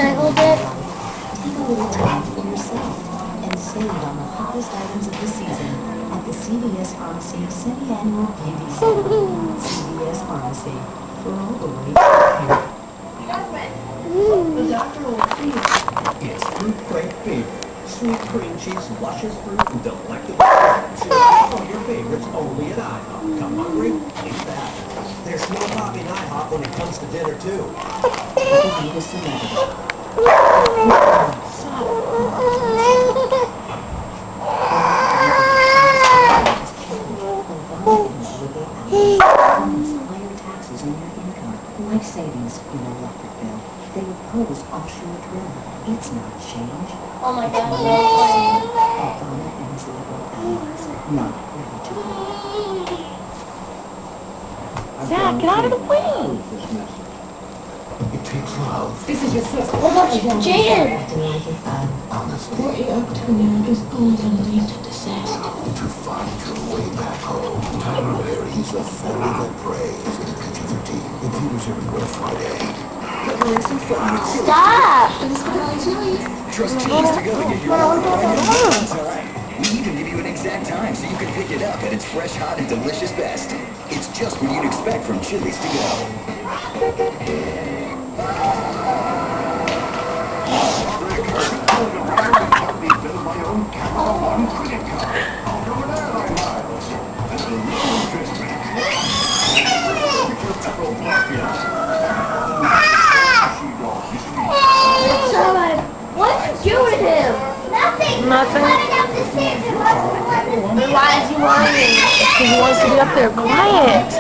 I hold it? Take a little time for yourself and save on the hottest items of the season at the CVS Pharmacy Semi-Annual Beauty Sale. CVS Pharmacy, for all the way to you. The doctor will feed you. It's fruit crepe fever. Sweet cream cheese, luscious fruit, and delectable. All your favorites only at IHOP. Come hungry? Eat that. There's no popping IHOP when it comes to dinner, too. People need a celebrity. Higher taxes on your income. Life savings in an electric bill. They impose offshore drilling. It's not change. Oh my god, I'm Obama and his liberal allies not ready to Zach, get out of the way! It takes love. This is your sister. What about Jaden? Honestly, What you're up to now is only gonna lead to disaster. to find your way back home. Tyler Perry's The Family That Prays. PG-13. In theaters everywhere Friday. Stop! Trust Chili's to go to get your order. That's all right. We even give you an exact time so you can pick it up at its fresh, hot, and delicious best. It's just what you'd expect from Chili's to go. What did you do with him? Nothing. Then why is he whining? Because he wants to be up there. Quiet.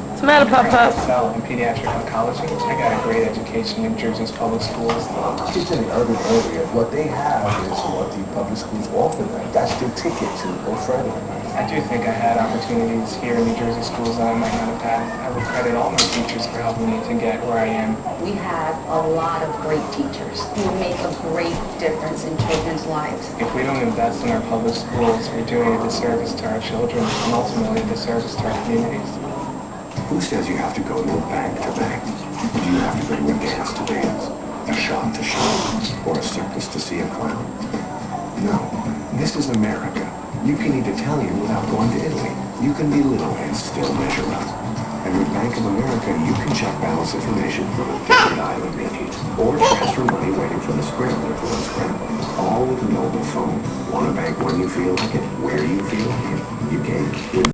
What's the matter, Papa? Excel in pediatric oncology. I got a great education in New Jersey's public schools. Kids in the urban areas, what they have is what the public schools offer them. That's their ticket to go further. I do think I had opportunities here in New Jersey schools that I might not have had. I would credit all my teachers for helping me to get where I am. We have a lot of great teachers who make a great difference in children's lives. If we don't invest in our public schools, we're doing a disservice to our children and ultimately a disservice to our communities. Who says you have to go to a bank to bank? Do you have to go to a dance to dance? A shop to shop? Or a circus to see a clown? No. This is America. You can eat Italian without going to Italy. You can be little and still measure up. And with Bank of America, you can check balance information from a different island menus. Or transfer money waiting for the scrambler to unscramble. All with a mobile phone. Want to bank when you feel like it, where you feel like it. You can.